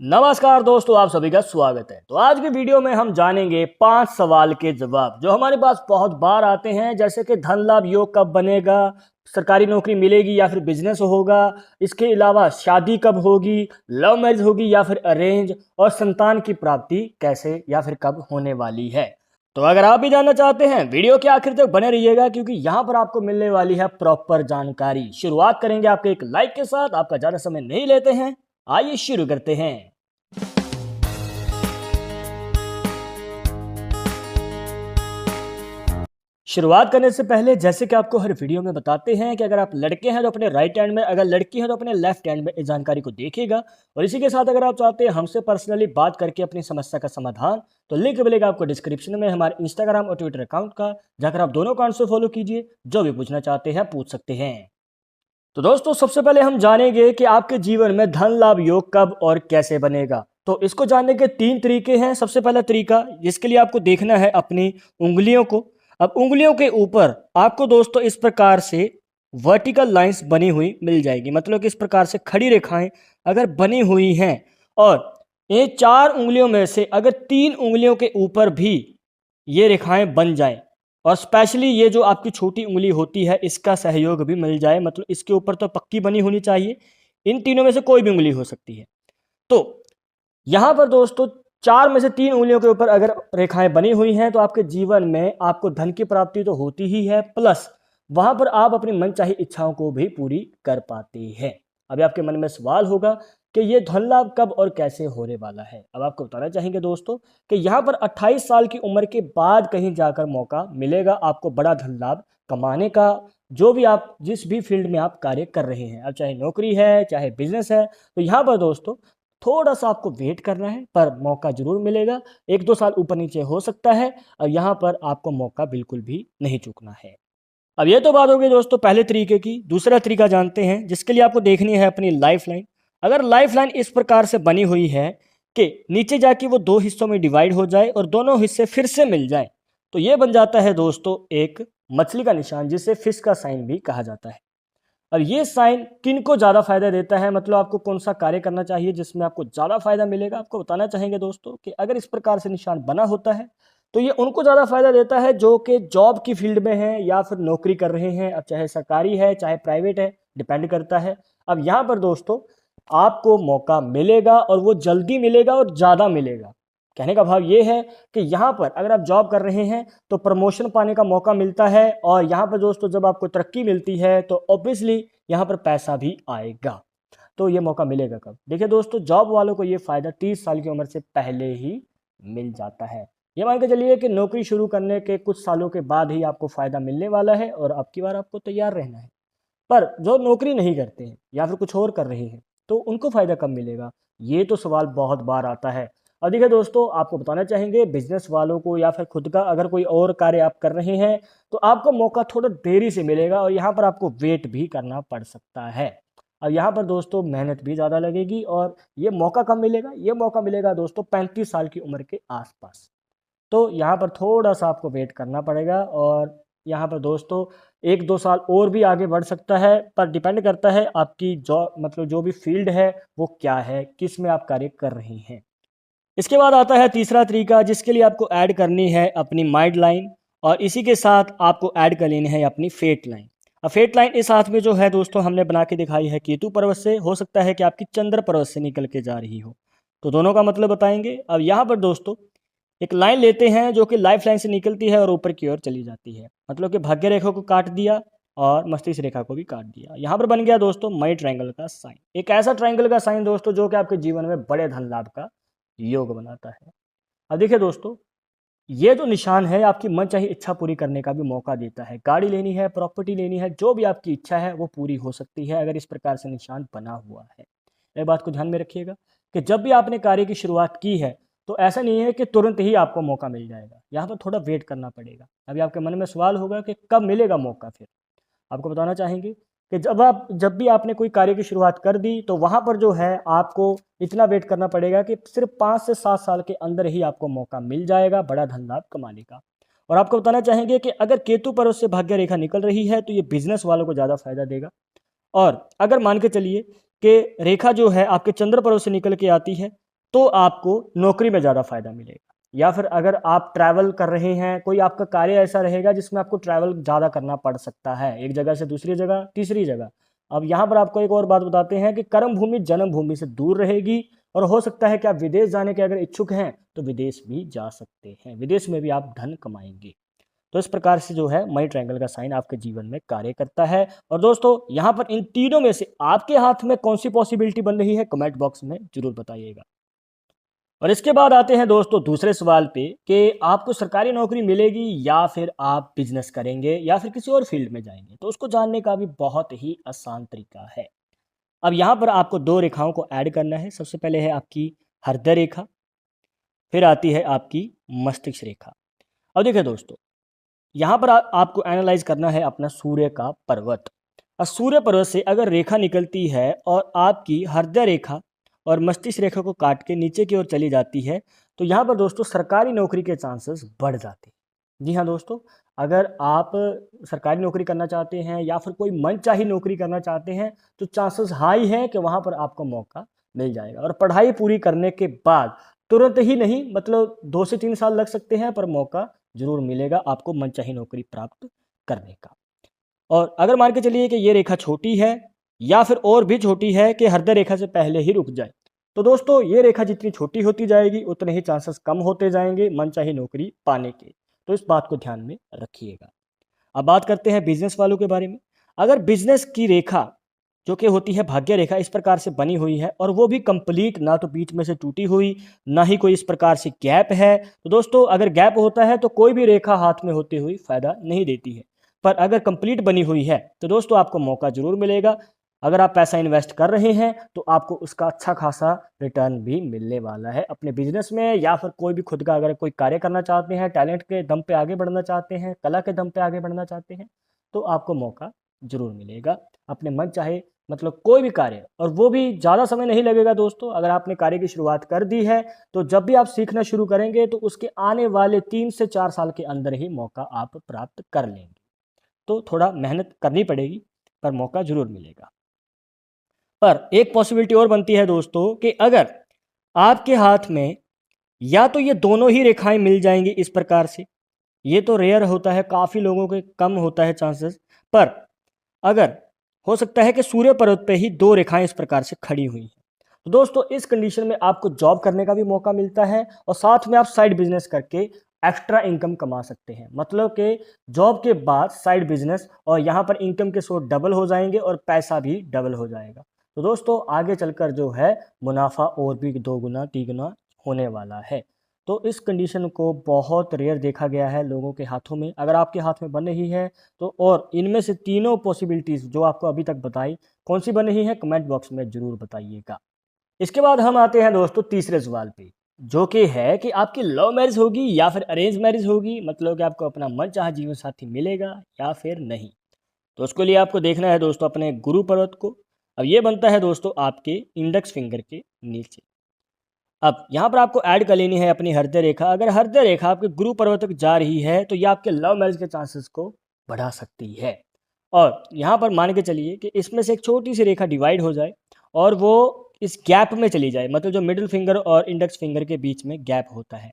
नमस्कार दोस्तों, आप सभी का स्वागत है। तो आज की वीडियो में हम जानेंगे 5 सवाल के जवाब जो हमारे पास बहुत बार आते हैं, जैसे कि धन लाभ योग कब बनेगा, सरकारी नौकरी मिलेगी या फिर बिजनेस होगा, इसके अलावा शादी कब होगी, लव मैरिज होगी या फिर अरेंज, और संतान की प्राप्ति कैसे या फिर कब होने वाली है। तो अगर आप भी जानना चाहते हैं, वीडियो के आखिर तक बने रहिएगा, क्योंकि यहाँ पर आपको मिलने वाली है प्रॉपर जानकारी। शुरुआत करेंगे आपके एक लाइक के साथ। आपका ज़्यादा समय नहीं लेते हैं, आइए शुरू करते हैं। शुरुआत करने से पहले जैसे कि आपको हर वीडियो में बताते हैं कि अगर आप लड़के हैं तो अपने राइट हैंड में, अगर लड़की है तो अपने लेफ्ट हैंड में इस जानकारी को देखिएगा। और इसी के साथ अगर आप चाहते हैं हमसे पर्सनली बात करके अपनी समस्या का समाधान, तो लिंक मिलेगा आपको डिस्क्रिप्शन में हमारे इंस्टाग्राम और ट्विटर अकाउंट का, जाकर आप दोनों अकाउंट से फॉलो कीजिए। जो भी पूछना चाहते हैं पूछ सकते हैं। तो दोस्तों, सबसे पहले हम जानेंगे कि आपके जीवन में धन लाभ योग कब और कैसे बनेगा। तो इसको जानने के 3 तरीके हैं। सबसे पहला तरीका, जिसके लिए आपको देखना है अपनी उंगलियों को। अब उंगलियों के ऊपर आपको दोस्तों इस प्रकार से वर्टिकल लाइंस बनी हुई मिल जाएगी, मतलब कि इस प्रकार से खड़ी रेखाएं अगर बनी हुई हैं, और ये 4 उंगलियों में से अगर 3 उंगलियों के ऊपर भी ये रेखाएं बन जाएं, और स्पेशली ये जो आपकी छोटी उंगली होती है इसका सहयोग भी मिल जाए, मतलब इसके ऊपर तो पक्की बनी होनी चाहिए। इन तीनों में से कोई भी उंगली हो सकती है। तो यहाँ पर दोस्तों 4 में से 3 उंगलियों के ऊपर अगर रेखाएं बनी हुई हैं, तो आपके जीवन में आपको धन की प्राप्ति तो होती ही है, प्लस वहां पर आप अपनी मनचाही इच्छाओं को भी पूरी कर पाते हैं। अभी आपके मन में सवाल होगा कि ये धन लाभ कब और कैसे होने वाला है। अब आपको बताना चाहेंगे दोस्तों कि यहाँ पर 28 साल की उम्र के बाद कहीं जाकर मौका मिलेगा आपको बड़ा धन लाभ कमाने का। जो भी आप जिस भी फील्ड में आप कार्य कर रहे हैं, अब चाहे नौकरी है चाहे बिजनेस है, तो यहाँ पर दोस्तों थोड़ा सा आपको वेट करना है, पर मौका जरूर मिलेगा। 1-2 साल ऊपर नीचे हो सकता है, और यहाँ पर आपको मौका बिल्कुल भी नहीं चूकना है। अब ये तो बात होगी दोस्तों पहले तरीके की। दूसरा तरीका जानते हैं, जिसके लिए आपको देखनी है अपनी लाइफ लाइन। अगर लाइफ लाइन इस प्रकार से बनी हुई है कि नीचे जाके वो 2 हिस्सों में डिवाइड हो जाए और दोनों हिस्से फिर से मिल जाए, तो ये बन जाता है दोस्तों एक मछली का निशान, जिसे फिश का साइन भी कहा जाता है। और ये साइन किन को ज़्यादा फायदा देता है, मतलब आपको कौन सा कार्य करना चाहिए जिसमें आपको ज़्यादा फायदा मिलेगा, आपको बताना चाहेंगे दोस्तों कि अगर इस प्रकार से निशान बना होता है तो ये उनको ज़्यादा फायदा देता है जो कि जॉब की फील्ड में है या फिर नौकरी कर रहे हैं। अब चाहे सरकारी है चाहे प्राइवेट है, डिपेंड करता है। अब यहाँ पर दोस्तों आपको मौका मिलेगा, और वो जल्दी मिलेगा और ज़्यादा मिलेगा। कहने का भाव ये है कि यहाँ पर अगर आप जॉब कर रहे हैं तो प्रमोशन पाने का मौका मिलता है, और यहाँ पर दोस्तों जब आपको तरक्की मिलती है तो ऑब्वियसली यहाँ पर पैसा भी आएगा। तो ये मौका मिलेगा कब? देखिए दोस्तों, जॉब वालों को ये फ़ायदा 30 साल की उम्र से पहले ही मिल जाता है। ये मान के चलिए कि नौकरी शुरू करने के कुछ सालों के बाद ही आपको फ़ायदा मिलने वाला है, और अब की बार आपको तैयार रहना है। पर जो नौकरी नहीं करते हैं या फिर कुछ और कर रहे हैं, तो उनको फ़ायदा कब मिलेगा? ये तो सवाल बहुत बार आता है। और देखिए दोस्तों, आपको बताना चाहेंगे बिजनेस वालों को या फिर खुद का अगर कोई और कार्य आप कर रहे हैं, तो आपको मौका थोड़ा देरी से मिलेगा, और यहाँ पर आपको वेट भी करना पड़ सकता है। और यहाँ पर दोस्तों मेहनत भी ज़्यादा लगेगी। और ये मौका कब मिलेगा? ये मौका मिलेगा दोस्तों 35 साल की उम्र के आसपास। तो यहाँ पर थोड़ा सा आपको वेट करना पड़ेगा, और यहाँ पर दोस्तों 1-2 साल और भी आगे बढ़ सकता है, पर डिपेंड करता है आपकी मतलब जो भी फील्ड है वो क्या है, किस में आप कार्य कर रहे हैं। इसके बाद आता है तीसरा तरीका, जिसके लिए आपको ऐड करनी है अपनी माइंड लाइन, और इसी के साथ आपको ऐड कर लेनी है अपनी फेट लाइन। अब फेट लाइन इस हाथ में जो है दोस्तों हमने बना के दिखाई है केतु पर्वत से, हो सकता है कि आपकी चंद्र पर्वत से निकल के जा रही हो, तो दोनों का मतलब बताएंगे। अब यहाँ पर दोस्तों एक लाइन लेते हैं जो कि लाइफ लाइन से निकलती है और ऊपर की ओर चली जाती है, मतलब कि भाग्य रेखा को काट दिया और मस्तिष्क रेखा को भी काट दिया। यहाँ पर बन गया दोस्तों मई ट्रायंगल का साइन, एक ऐसा ट्रायंगल का साइन दोस्तों जो कि आपके जीवन में बड़े धन लाभ का योग बनाता है। अब देखिए दोस्तों, ये जो निशान है आपकी मनचाही इच्छा पूरी करने का भी मौका देता है। गाड़ी लेनी है, प्रॉपर्टी लेनी है, जो भी आपकी इच्छा है वो पूरी हो सकती है अगर इस प्रकार से निशान बना हुआ है। ये बात को ध्यान में रखिएगा कि जब भी आपने कार्य की शुरुआत की है, तो ऐसा नहीं है कि तुरंत ही आपको मौका मिल जाएगा, यहाँ पर थोड़ा वेट करना पड़ेगा। अभी आपके मन में सवाल होगा कि कब मिलेगा मौका। फिर आपको बताना चाहेंगे कि जब भी आपने कोई कार्य की शुरुआत कर दी, तो वहाँ पर जो है आपको इतना वेट करना पड़ेगा कि सिर्फ 5 से 7 साल के अंदर ही आपको मौका मिल जाएगा बड़ा धन लाभ कमाने का। और आपको बताना चाहेंगे कि अगर केतु पर्वत से भाग्य रेखा निकल रही है तो ये बिजनेस वालों को ज़्यादा फायदा देगा। और अगर मान के चलिए कि रेखा जो है आपके चंद्र पर्वत से निकल के आती है, तो आपको नौकरी में ज़्यादा फ़ायदा मिलेगा। या फिर अगर आप ट्रैवल कर रहे हैं, कोई आपका कार्य ऐसा रहेगा जिसमें आपको ट्रैवल ज़्यादा करना पड़ सकता है, एक जगह से दूसरी जगह, तीसरी जगह। अब यहाँ पर आपको एक और बात बताते हैं कि कर्म भूमि जन्म भूमि से दूर रहेगी और हो सकता है कि आप विदेश जाने के अगर इच्छुक हैं तो विदेश भी जा सकते हैं, विदेश में भी आप धन कमाएंगे। तो इस प्रकार से जो है मनी ट्रायंगल का साइन आपके जीवन में कार्य करता है। और दोस्तों यहाँ पर इन तीनों में से आपके हाथ में कौन सी पॉसिबिलिटी बन रही है, कमेंट बॉक्स में जरूर बताइएगा। और इसके बाद आते हैं दोस्तों दूसरे सवाल पे कि आपको सरकारी नौकरी मिलेगी या फिर आप बिजनेस करेंगे या फिर किसी और फील्ड में जाएंगे। तो उसको जानने का भी बहुत ही आसान तरीका है। अब यहाँ पर आपको दो रेखाओं को ऐड करना है। सबसे पहले है आपकी हृदय रेखा, फिर आती है आपकी मस्तिष्क रेखा। अब देखिए दोस्तों, यहाँ पर आपको एनालाइज करना है अपना सूर्य का पर्वत। और सूर्य पर्वत से अगर रेखा निकलती है और आपकी हृदय रेखा और मस्तिष्क रेखा को काट के नीचे की ओर चली जाती है, तो यहाँ पर दोस्तों सरकारी नौकरी के चांसेस बढ़ जाते हैं। जी हाँ दोस्तों, अगर आप सरकारी नौकरी करना चाहते हैं या फिर कोई मनचाही नौकरी करना चाहते हैं तो चांसेस हाई है कि वहाँ पर आपको मौका मिल जाएगा। और पढ़ाई पूरी करने के बाद तुरंत ही नहीं, मतलब 2 से 3 साल लग सकते हैं, पर मौका जरूर मिलेगा आपको मनचाही नौकरी प्राप्त करने का। और अगर मान के चलिए कि ये रेखा छोटी है या फिर और भी छोटी है कि हृदय रेखा से पहले ही रुक जाए, तो दोस्तों ये रेखा जितनी छोटी होती जाएगी उतने ही चांसेस कम होते जाएंगे मनचाही नौकरी पाने के। तो इस बात को ध्यान में रखिएगा। अब बात करते हैं बिजनेस वालों के बारे में। अगर बिजनेस की रेखा जो कि होती है भाग्य रेखा इस प्रकार से बनी हुई है और वो भी कंप्लीट, ना तो बीच में से टूटी हुई ना ही कोई इस प्रकार से गैप है, तो दोस्तों अगर गैप होता है तो कोई भी रेखा हाथ में होते हुए फायदा नहीं देती है। पर अगर कंप्लीट बनी हुई है तो दोस्तों आपको मौका जरूर मिलेगा। अगर आप पैसा इन्वेस्ट कर रहे हैं तो आपको उसका अच्छा खासा रिटर्न भी मिलने वाला है अपने बिजनेस में, या फिर कोई भी खुद का अगर कोई कार्य करना चाहते हैं, टैलेंट के दम पे आगे बढ़ना चाहते हैं, कला के दम पे आगे बढ़ना चाहते हैं, तो आपको मौका जरूर मिलेगा अपने मन चाहे, मतलब कोई भी कार्य। और वो भी ज़्यादा समय नहीं लगेगा दोस्तों। अगर आपने कार्य की शुरुआत कर दी है तो जब भी आप सीखना शुरू करेंगे तो उसके आने वाले 3 से 4 साल के अंदर ही मौका आप प्राप्त कर लेंगे। तो थोड़ा मेहनत करनी पड़ेगी पर मौका जरूर मिलेगा। पर एक पॉसिबिलिटी और बनती है दोस्तों कि अगर आपके हाथ में या तो ये दोनों ही रेखाएं मिल जाएंगी इस प्रकार से, ये तो रेयर होता है, काफ़ी लोगों के कम होता है चांसेस, पर अगर हो सकता है कि सूर्य पर्वत पे ही दो रेखाएं इस प्रकार से खड़ी हुई हैं, तो दोस्तों इस कंडीशन में आपको जॉब करने का भी मौका मिलता है और साथ में आप साइड बिजनेस करके एक्स्ट्रा इनकम कमा सकते हैं। मतलब कि जॉब के बाद साइड बिजनेस, और यहाँ पर इनकम के सोर्स डबल हो जाएंगे और पैसा भी डबल हो जाएगा। तो दोस्तों आगे चलकर जो है मुनाफा और भी 2 गुना 3 गुना होने वाला है। तो इस कंडीशन को बहुत रेयर देखा गया है लोगों के हाथों में। अगर आपके हाथ में बन रही है तो, और इनमें से तीनों पॉसिबिलिटीज़ जो आपको अभी तक बताई कौन सी बन रही है, कमेंट बॉक्स में ज़रूर बताइएगा। इसके बाद हम आते हैं दोस्तों तीसरे सवाल पे, जो कि है कि आपकी लव मैरिज होगी या फिर अरेंज मैरिज होगी, मतलब कि आपको अपना मनचाहा जीवन साथी मिलेगा या फिर नहीं। तो उसके लिए आपको देखना है दोस्तों अपने गुरु पर्वत को। अब ये बनता है दोस्तों आपके इंडेक्स फिंगर के नीचे। अब यहाँ पर आपको ऐड कर लेनी है अपनी हृदय रेखा। अगर हृदय रेखा आपके गुरु पर्वत तक जा रही है तो ये आपके लव मैरिज के चांसेस को बढ़ा सकती है। और यहाँ पर मान के चलिए कि इसमें से एक छोटी सी रेखा डिवाइड हो जाए और वो इस गैप में चली जाए, मतलब जो मिडिल फिंगर और इंडेक्स फिंगर के बीच में गैप होता है,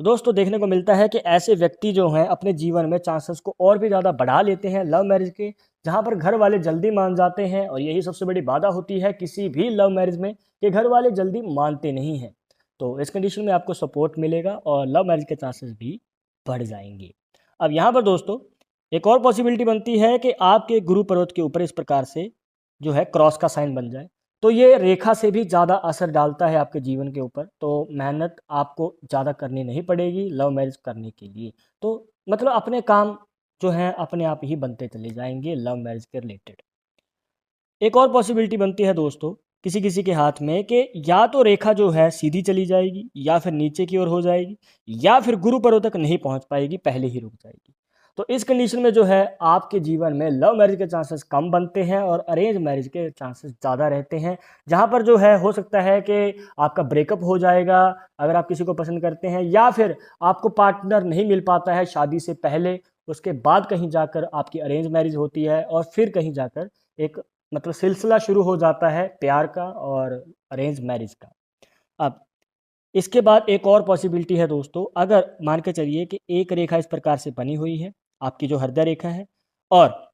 तो दोस्तों देखने को मिलता है कि ऐसे व्यक्ति जो हैं अपने जीवन में चांसेस को और भी ज़्यादा बढ़ा लेते हैं लव मैरिज के, जहाँ पर घर वाले जल्दी मान जाते हैं। और यही सबसे बड़ी बाधा होती है किसी भी लव मैरिज में कि घर वाले जल्दी मानते नहीं हैं। तो इस कंडीशन में आपको सपोर्ट मिलेगा और लव मैरिज के चांसेस भी बढ़ जाएंगे। अब यहाँ पर दोस्तों एक और पॉसिबिलिटी बनती है कि आपके गुरु पर्वत के ऊपर इस प्रकार से जो है क्रॉस का साइन बन जाए, तो ये रेखा से भी ज़्यादा असर डालता है आपके जीवन के ऊपर। तो मेहनत आपको ज़्यादा करनी नहीं पड़ेगी लव मैरिज करने के लिए। तो मतलब अपने काम जो हैं अपने आप ही बनते चले जाएंगे लव मैरिज के रिलेटेड। एक और पॉसिबिलिटी बनती है दोस्तों किसी किसी के हाथ में कि या तो रेखा जो है सीधी चली जाएगी या फिर नीचे की ओर हो जाएगी या फिर गुरु पर्वत तक नहीं पहुंच पाएगी, पहले ही रुक जाएगी। तो इस कंडीशन में जो है आपके जीवन में लव मैरिज के चांसेस कम बनते हैं और अरेंज मैरिज के चांसेस ज़्यादा रहते हैं, जहां पर जो है हो सकता है कि आपका ब्रेकअप हो जाएगा अगर आप किसी को पसंद करते हैं, या फिर आपको पार्टनर नहीं मिल पाता है शादी से पहले, उसके बाद कहीं जाकर आपकी अरेंज मैरिज होती है और फिर कहीं जाकर एक मतलब सिलसिला शुरू हो जाता है प्यार का और अरेंज मैरिज का। अब इसके बाद एक और पॉसिबिलिटी है दोस्तों, अगर मान के चलिए कि एक रेखा इस प्रकार से बनी हुई है, आपकी जो हृदय रेखा है, और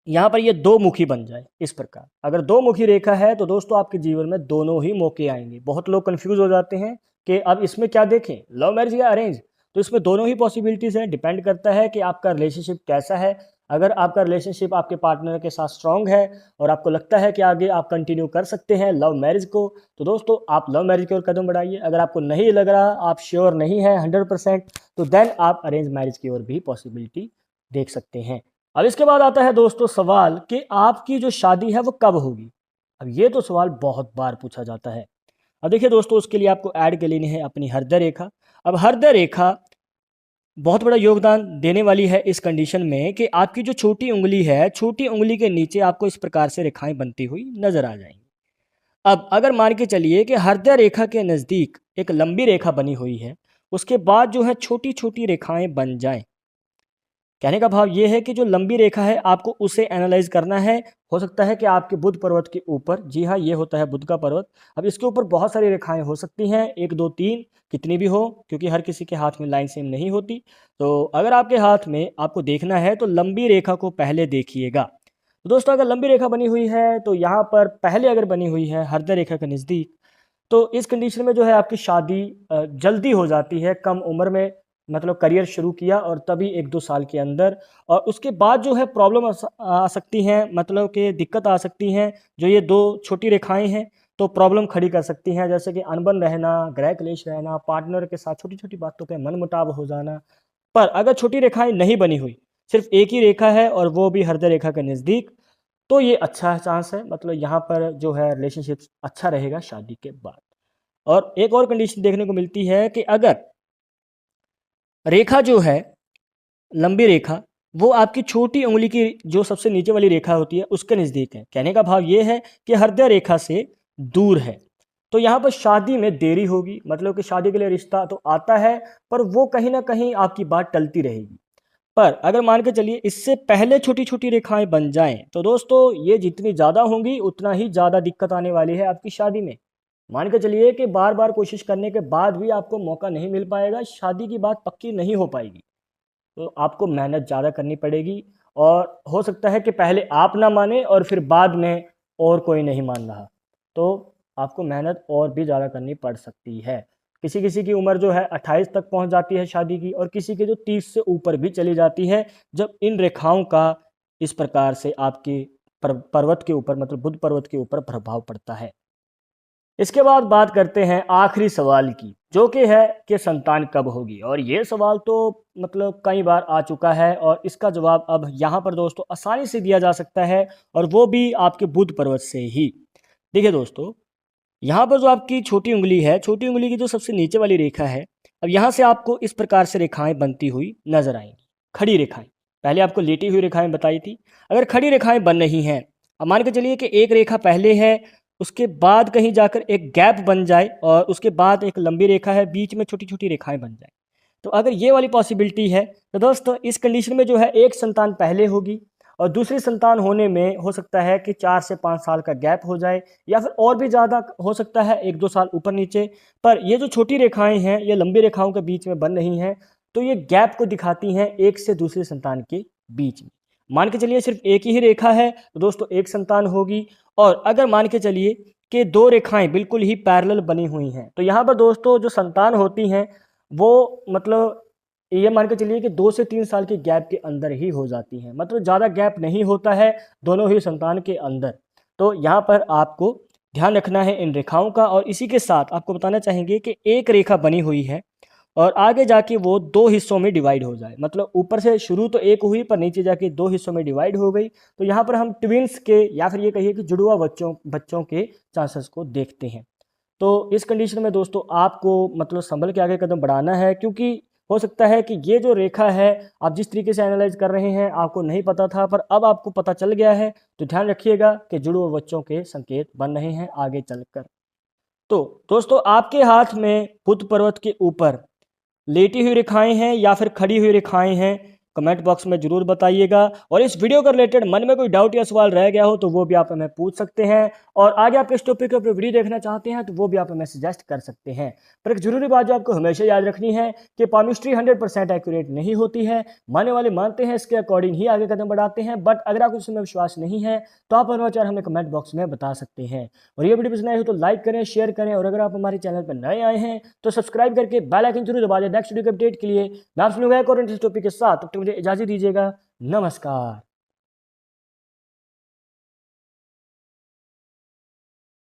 यहाँ पर ये दो मुखी बन जाए इस प्रकार। अगर दो मुखी रेखा है तो दोस्तों आपके जीवन में दोनों ही मौके आएंगे। बहुत लोग कंफ्यूज हो जाते हैं कि अब इसमें क्या देखें, लव मैरिज या अरेंज। तो इसमें दोनों ही पॉसिबिलिटीज़ हैं, डिपेंड करता है कि आपका रिलेशनशिप कैसा है। अगर आपका रिलेशनशिप आपके पार्टनर के साथ स्ट्रांग है और आपको लगता है कि आगे आप कंटिन्यू कर सकते हैं लव मैरिज को, तो दोस्तों आप लव मैरिज की ओर कदम बढ़ाइए। अगर आपको नहीं लग रहा, आप श्योर नहीं है 100%, तो देन आप अरेंज मैरिज की ओर भी पॉसिबिलिटी देख सकते हैं। अब इसके बाद आता है दोस्तों सवाल कि आपकी जो शादी है वो कब होगी। अब ये तो सवाल बहुत बार पूछा जाता है। अब देखिए दोस्तों, उसके लिए आपको ऐड कर लेनी है अपनी हृदय रेखा। अब हृदय रेखा बहुत बड़ा योगदान देने वाली है इस कंडीशन में कि आपकी जो छोटी उंगली है, छोटी उंगली के नीचे आपको इस प्रकार से रेखाएं बनती हुई नजर आ जाएंगी। अब अगर मान के चलिए कि हृदय रेखा के नज़दीक एक लंबी रेखा बनी हुई है, उसके बाद जो है छोटी छोटी रेखाएं बन जाएं, कहने का भाव ये है कि जो लंबी रेखा है आपको उसे एनालाइज करना है। हो सकता है कि आपके बुध पर्वत के ऊपर, जी हाँ ये होता है बुध का पर्वत, अब इसके ऊपर बहुत सारी रेखाएं हो सकती हैं, 1 2 3 कितनी भी हो, क्योंकि हर किसी के हाथ में लाइन सेम नहीं होती। तो अगर आपके हाथ में आपको देखना है तो लंबी रेखा को पहले देखिएगा। तो दोस्तों अगर लंबी रेखा बनी हुई है तो यहाँ पर पहले अगर बनी हुई है हृदय रेखा के नज़दीक, तो इस कंडीशन में जो है आपकी शादी जल्दी हो जाती है, कम उम्र में, मतलब करियर शुरू किया और तभी 1-2 साल के अंदर। और उसके बाद जो है प्रॉब्लम आ सकती हैं, मतलब कि दिक्कत आ सकती हैं। जो ये 2 छोटी रेखाएँ हैं तो प्रॉब्लम खड़ी कर सकती हैं, जैसे कि अनबन रहना, गृह क्लेश रहना, पार्टनर के साथ छोटी-छोटी बातों पे मनमुटाव हो जाना। पर अगर छोटी रेखाएँ नहीं बनी हुई, सिर्फ़ एक ही रेखा है और वो भी हृदय रेखा के नज़दीक, तो ये अच्छा चांस है, मतलब यहाँ पर जो है रिलेशनशिप अच्छा रहेगा शादी के बाद। और एक और कंडीशन देखने को मिलती है कि अगर रेखा जो है, लंबी रेखा, वो आपकी छोटी उंगली की जो सबसे नीचे वाली रेखा होती है उसके नज़दीक है। कहने का भाव ये है कि हृदय रेखा से दूर है, तो यहाँ पर शादी में देरी होगी। मतलब कि शादी के लिए रिश्ता तो आता है पर वो कहीं ना कहीं आपकी बात टलती रहेगी। पर अगर मान के चलिए इससे पहले छोटी छोटी रेखाएं बन जाएं तो दोस्तों ये जितनी ज़्यादा होंगी उतना ही ज़्यादा दिक्कत आने वाली है आपकी शादी में। मान के चलिए कि बार बार कोशिश करने के बाद भी आपको मौका नहीं मिल पाएगा, शादी की बात पक्की नहीं हो पाएगी। तो आपको मेहनत ज़्यादा करनी पड़ेगी और हो सकता है कि पहले आप ना माने और फिर बाद में और कोई नहीं मान रहा, तो आपको मेहनत और भी ज़्यादा करनी पड़ सकती है। किसी किसी की उम्र जो है 28 तक पहुंच जाती है शादी की, और किसी की जो 30 से ऊपर भी चली जाती है, जब इन रेखाओं का इस प्रकार से आपके पर्वत के ऊपर, मतलब बुध पर्वत के ऊपर प्रभाव पड़ता है। इसके बाद बात करते हैं आखिरी सवाल की, जो कि है कि संतान कब होगी। और ये सवाल तो मतलब कई बार आ चुका है और इसका जवाब अब यहाँ पर दोस्तों आसानी से दिया जा सकता है, और वो भी आपके बुध पर्वत से ही। देखिए दोस्तों, यहाँ पर जो आपकी छोटी उंगली है, छोटी उंगली की जो सबसे नीचे वाली रेखा है, अब यहाँ से आपको इस प्रकार से रेखाएं बनती हुई नजर आएंगी, खड़ी रेखाएं। पहले आपको लेटी हुई रेखाएं बताई थी, अगर खड़ी रेखाएं बन रही हैं, अब मान के चलिए कि एक रेखा पहले है, उसके बाद कहीं जाकर एक गैप बन जाए और उसके बाद एक लंबी रेखा है, बीच में छोटी छोटी रेखाएं बन जाए, तो अगर ये वाली पॉसिबिलिटी है तो दोस्तों इस कंडीशन में जो है एक संतान पहले होगी और दूसरी संतान होने में हो सकता है कि 4 से 5 साल का गैप हो जाए, या फिर और भी ज़्यादा हो सकता है 1-2 साल ऊपर नीचे। पर ये जो छोटी रेखाएं हैं, ये लंबी रेखाओं के बीच में बन रही हैं, तो ये गैप को दिखाती हैं एक से दूसरी संतान के बीच में। मान के चलिए सिर्फ एक ही रेखा है तो दोस्तों एक संतान होगी। और अगर मान के चलिए कि 2 रेखाएं बिल्कुल ही पैरेलल बनी हुई हैं, तो यहाँ पर दोस्तों जो संतान होती हैं वो मतलब ये मान के चलिए कि 2 से 3 साल के गैप के अंदर ही हो जाती हैं, मतलब ज़्यादा गैप नहीं होता है दोनों ही संतान के अंदर। तो यहाँ पर आपको ध्यान रखना है इन रेखाओं का। और इसी के साथ आपको बताना चाहेंगे कि एक रेखा बनी हुई है और आगे जाके वो 2 हिस्सों में डिवाइड हो जाए, मतलब ऊपर से शुरू तो एक हुई पर नीचे जाके 2 हिस्सों में डिवाइड हो गई, तो यहाँ पर हम ट्विंस के या फिर ये कहिए कि जुड़वा बच्चों के चांसेस को देखते हैं। तो इस कंडीशन में दोस्तों आपको मतलब संभल के आगे कदम बढ़ाना है, क्योंकि हो सकता है कि ये जो रेखा है आप जिस तरीके से एनालाइज कर रहे हैं आपको नहीं पता था, पर अब आपको पता चल गया है। तो ध्यान रखिएगा कि जुड़वा बच्चों के संकेत बन रहे हैं आगे चलकर। तो दोस्तों आपके हाथ में बुध पर्वत के ऊपर लेटी हुई रेखाएं हैं या फिर खड़ी हुई रेखाएं हैं, कमेंट बॉक्स में जरूर बताइएगा। और इस वीडियो के रिलेटेड मन में कोई डाउट या सवाल रह गया हो तो वो भी आप हमें पूछ सकते हैं, और आगे आप इस टॉपिक के ऊपर वीडियो देखना चाहते हैं तो वो भी आप हमें सजेस्ट कर सकते हैं। पर एक जरूरी बात जो आपको हमेशा याद रखनी है कि पामिस्ट्री 100% एक्यूरेट नहीं होती है। मानने वाले मानते हैं, इसके अकॉर्डिंग ही आगे कदम बढ़ाते हैं, बट अगर आपको इसमें विश्वास नहीं है तो आप अनवाचार हमें कमेंट बॉक्स में बता सकते हैं। और ये वीडियो पसंद आई हो तो लाइक करें, शेयर करें, और अगर आप हमारे चैनल पर नए आए हैं तो सब्सक्राइब करके बेल आइकन जरूर दबा दें नेक्स्ट वीडियो के अपडेट के लिए। मैं आप सुनूंगा एक और इंटरेस्टिंग टॉपिक के साथ, तब तक मुझे इजाजत दीजिएगा। नमस्कार।